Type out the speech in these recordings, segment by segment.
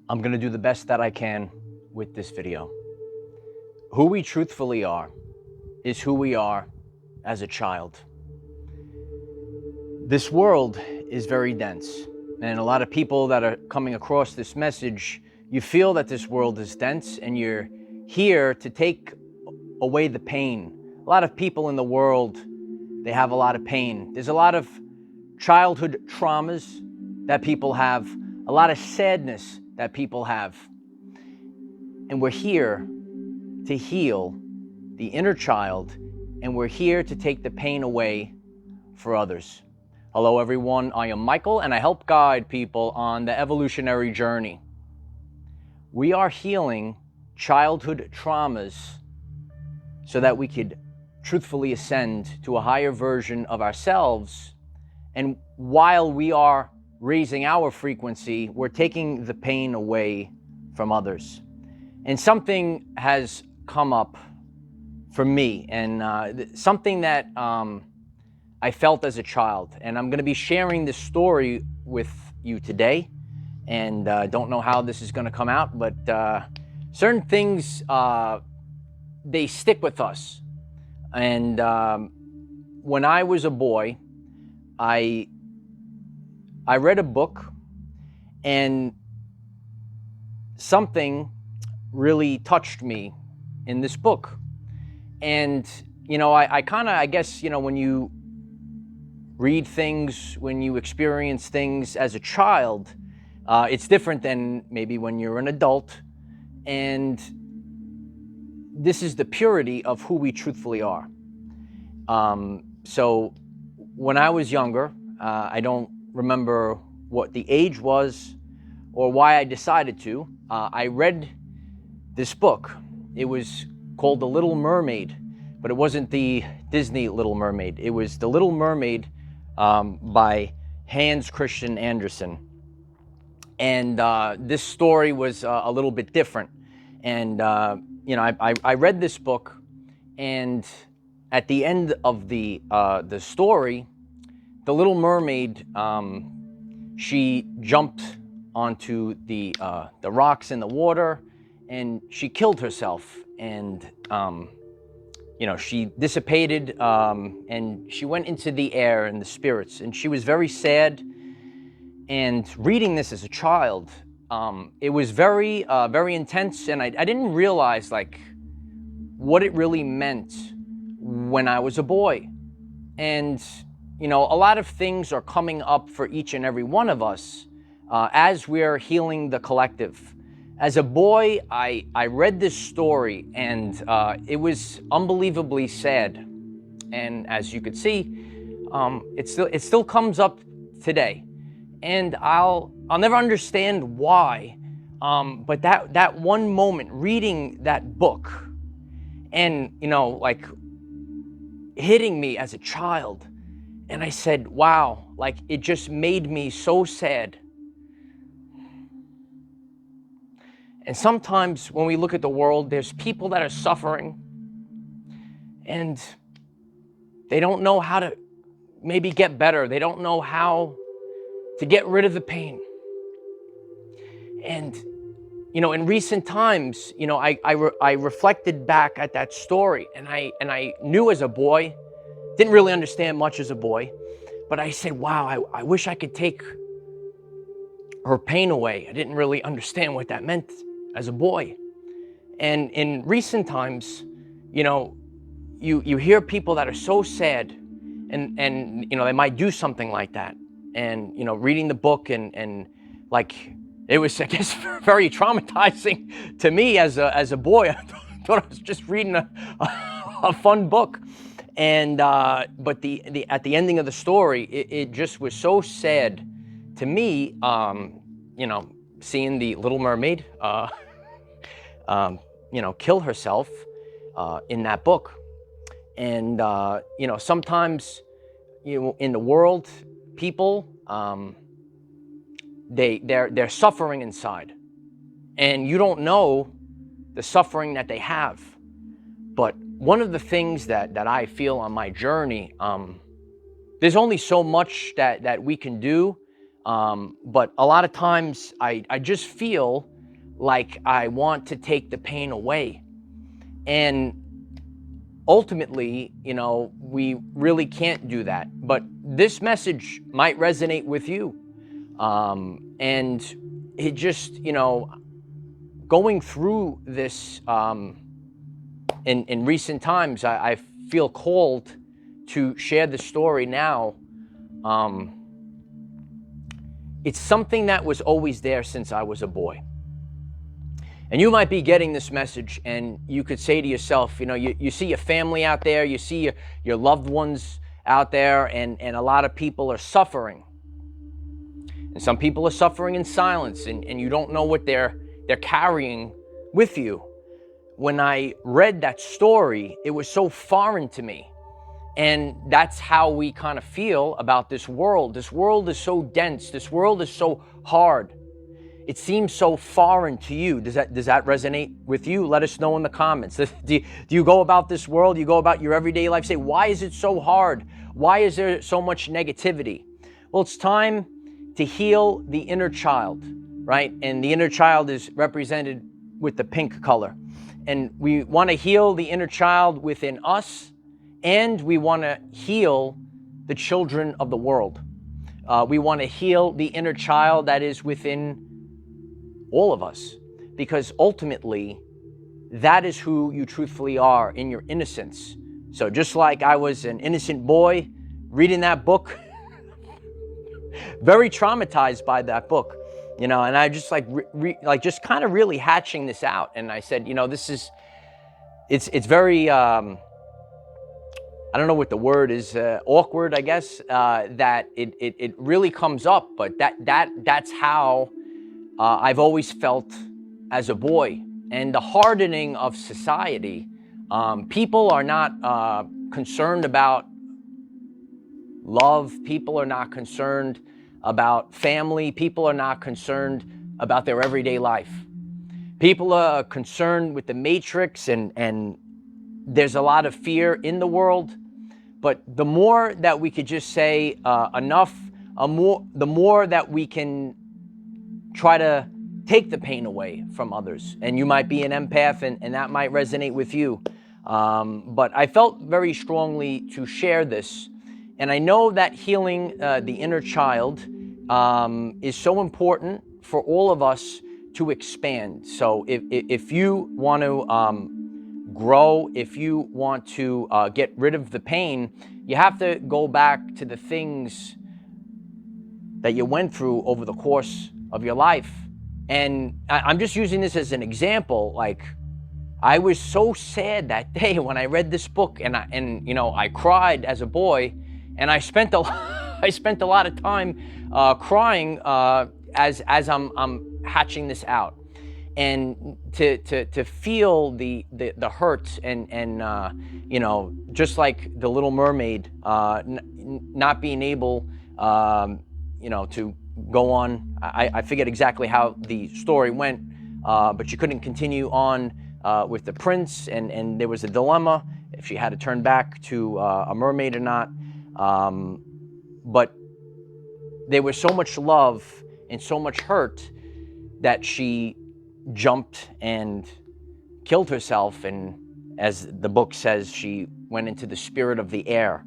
I'm going to do the best that I can with this video. Who we truthfully are is who we are as a child. This world is very dense, and a lot of people that are coming across this message, you feel that this world is dense and you're here to take away the pain. A lot of people in the world, they have a lot of pain. There's a lot of childhood traumas that people have, a lot of sadness that people have. And we're here to heal the inner child, and we're here to take the pain away for others. Hello everyone, I am Michael, and I help guide people on the evolutionary journey. We are healing childhood traumas so that we could truthfully ascend to a higher version of ourselves. And while we are raising our frequency, we're taking the pain away from others. And something has come up for me, and something that I felt as a child. And I'm going to be sharing this story with you today. And don't know how this is going to come out, but certain things, they stick with us. And when I was a boy, I read a book, and something really touched me in this book. And, you know, I guess, you know, when you read things, when you experience things as a child, it's different than maybe when you're an adult. And this is the purity of who we truthfully are. So when I was younger, I don't remember what the age was or why I decided to. I read this book. It was called The Little Mermaid, but it wasn't the Disney Little Mermaid. It was The Little Mermaid by Hans Christian Andersen. And this story was a little bit different. And, you know, I read this book, and at the end of the story, the Little Mermaid, she jumped onto the rocks in the water, and she killed herself. And, you know, she dissipated, and she went into the air and the spirits, and she was very sad. And reading this as a child, it was very, very intense, and I didn't realize like what it really meant when I was a boy. And, you know, a lot of things are coming up for each and every one of us as we're healing the collective. As a boy, I read this story, and it was unbelievably sad. And as you could see, it still comes up today. And I'll never understand why, but that one moment reading that book, and, you know, like hitting me as a child, and I said, wow, like it just made me so sad. And sometimes when we look at the world, there's people that are suffering, and they don't know how to maybe get better. They don't know how to get rid of the pain. And, you know, in recent times, you know, I reflected back at that story, and I knew as a boy, didn't really understand much as a boy, but I said, wow, I wish I could take her pain away. I didn't really understand what that meant as a boy. And in recent times, you know, you hear people that are so sad, and you know, they might do something like that. And, you know, reading the book, and like, it was, I guess, very traumatizing to me as a boy. I thought I was just reading a fun book. And, but at the ending of the story, it just was so sad to me, you know, seeing the Little Mermaid, you know, kill herself in that book. And, you know, sometimes, you know, in the world, people, they're suffering inside, and you don't know the suffering that they have. But one of the things that I feel on my journey, there's only so much that we can do, but a lot of times I just feel like I want to take the pain away. And ultimately, we really can't do that. But this message might resonate with you. And it just, going through this in recent times, I feel called to share the story now. It's something that was always there since I was a boy. And you might be getting this message and you could say to yourself, you see your family out there, you see your loved ones out there, and a lot of people are suffering. And some people are suffering in silence, and you don't know what they're carrying with you. When I read that story, it was so foreign to me. And that's how we kind of feel about this world. This world is so dense. This world is so hard. It seems so foreign to you. Does that resonate with you? Let us know in the comments. Do you go about this world? You go about your everyday life, say, why is it so hard? Why is there so much negativity? Well, it's time to heal the inner child, right? And the inner child is represented with the pink color. And we want to heal the inner child within us, and we want to heal the children of the world. We want to heal the inner child that is within all of us, because ultimately, that is who you truthfully are in your innocence. So just like I was an innocent boy reading that book, very traumatized by that book, and I just just kind of really hatching this out. And I said, it's very, I don't know what the word is, awkward, I guess, that it really comes up, but that's how I've always felt as a boy. And the hardening of society, people are not concerned about love. People are not concerned about family. People are not concerned about their everyday life. People are concerned with the matrix, and there's a lot of fear in the world. But the more that we could just say enough, the more that we can try to take the pain away from others. And you might be an empath, and that might resonate with you. But I felt very strongly to share this. And I know that healing the inner child is so important for all of us to expand. So if you want to grow, if you want to get rid of the pain, you have to go back to the things that you went through over the course of your life. And I'm just using this as an example. Like, I was so sad that day when I read this book, and I cried as a boy, and I spent a lot of time crying as I'm hatching this out. And to feel the hurt and just like the Little Mermaid, not being able to go on. I forget exactly how the story went, but she couldn't continue on with the prince, and there was a dilemma if she had to turn back to a mermaid or not. But there was so much love and so much hurt that she jumped and killed herself, and as the book says, she went into the spirit of the air.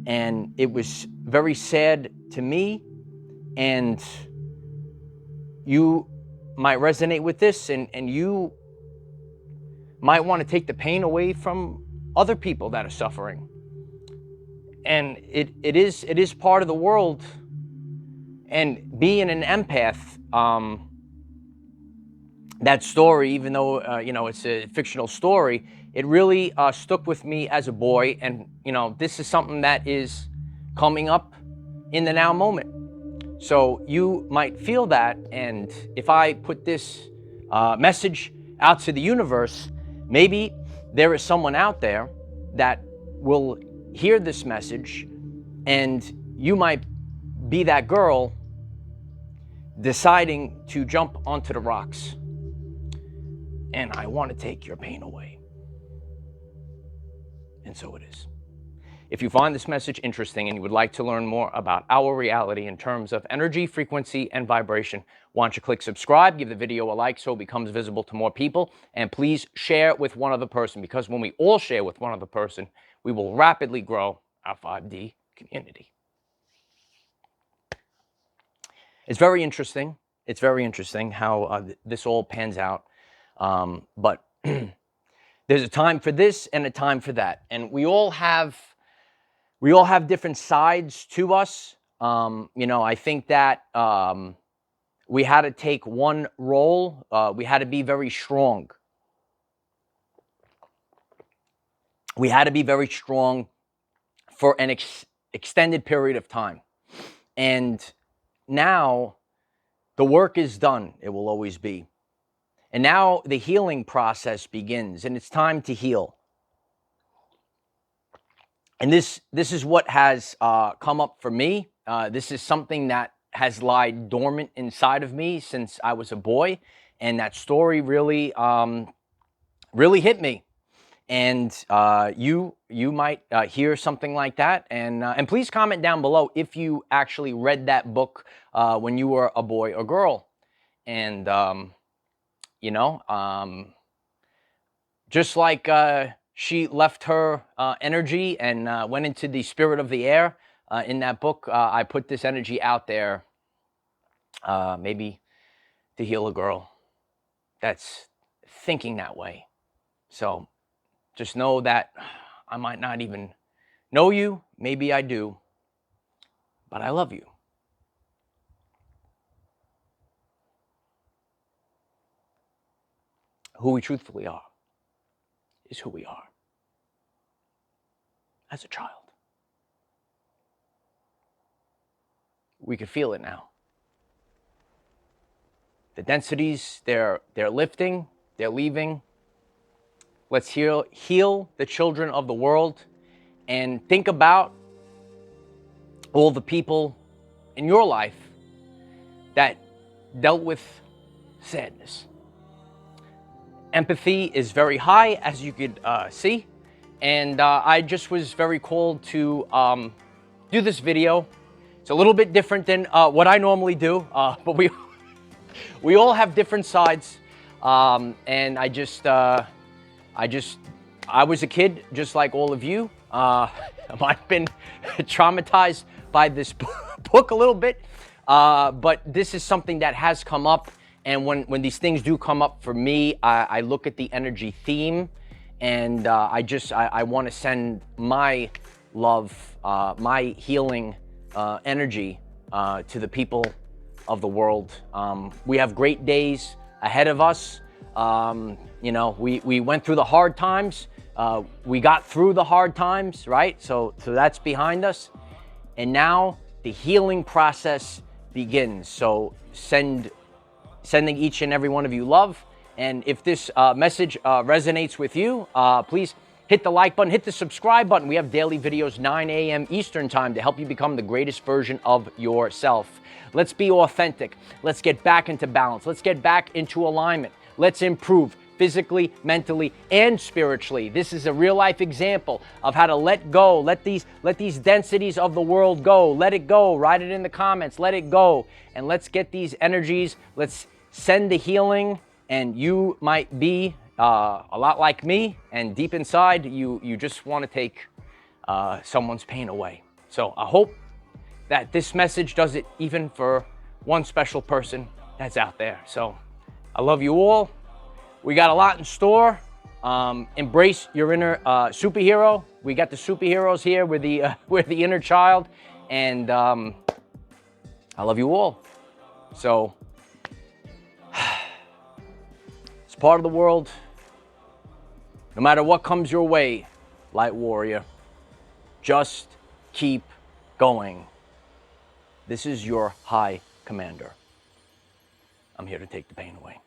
And it was very sad to me, and you might resonate with this, and you might want to take the pain away from other people that are suffering. And it is part of the world. And being an empath, that story, even though it's a fictional story, it really stuck with me as a boy. And this is something that is coming up in the now moment. So you might feel that, and if I put this message out to the universe, maybe there is someone out there that will hear this message, and you might be that girl deciding to jump onto the rocks. And I want to take your pain away. And so it is. If you find this message interesting and you would like to learn more about our reality in terms of energy, frequency, and vibration, why don't you click subscribe, give the video a like so it becomes visible to more people, and please share with one other person, because when we all share with one other person, we will rapidly grow our 5D community. It's very interesting. It's very interesting how this all pans out. But there's a time for this and a time for that. And we all have different sides to us. You know, I think that we had to take one role. We had to be very strong. We had to be very strong for an extended period of time. And now the work is done. It will always be. And now the healing process begins, and it's time to heal. And this is what has come up for me. This is something that has lied dormant inside of me since I was a boy, and that story really, really hit me. And you might hear something like that, and please comment down below if you actually read that book when you were a boy or girl, and you know, just like she left her energy and went into the spirit of the air in that book, I put this energy out there, maybe to heal a girl that's thinking that way. So just know that I might not even know you. Maybe I do. But I love you. Who we truthfully are is who we are as a child. We can feel it now. The densities, they're lifting, they're leaving. Let's heal the children of the world, and think about all the people in your life that dealt with sadness. Empathy is very high, as you could see, and I just was very called to do this video. It's a little bit different than what I normally do, but we all have different sides, and I was a kid just like all of you. I've been traumatized by this book a little bit, but this is something that has come up. And when these things do come up for me, I look at the energy theme, and I want to send my love, my healing energy to the people of the world. We have great days ahead of us. You know, we went through the hard times. We got through the hard times, right? So that's behind us. And now the healing process begins. So sending each and every one of you love. And if this message resonates with you, please hit the like button, hit the subscribe button. We have daily videos 9 a.m. Eastern time to help you become the greatest version of yourself. Let's be authentic. Let's get back into balance. Let's get back into alignment. Let's improve physically, mentally, and spiritually. This is a real life example of how to let go. Let these densities of the world go. Let it go. Write it in the comments. Let it go. And let's get these energies. Let's send the healing. And you might be a lot like me, and deep inside, you just want to take someone's pain away. So I hope that this message does it even for one special person that's out there. So I love you all. We got a lot in store. Embrace your inner superhero. We got the superheroes here. We're the inner child, and I love you all. So it's part of the world. No matter what comes your way, light warrior, just keep going. This is your high commander. I'm here to take the pain away.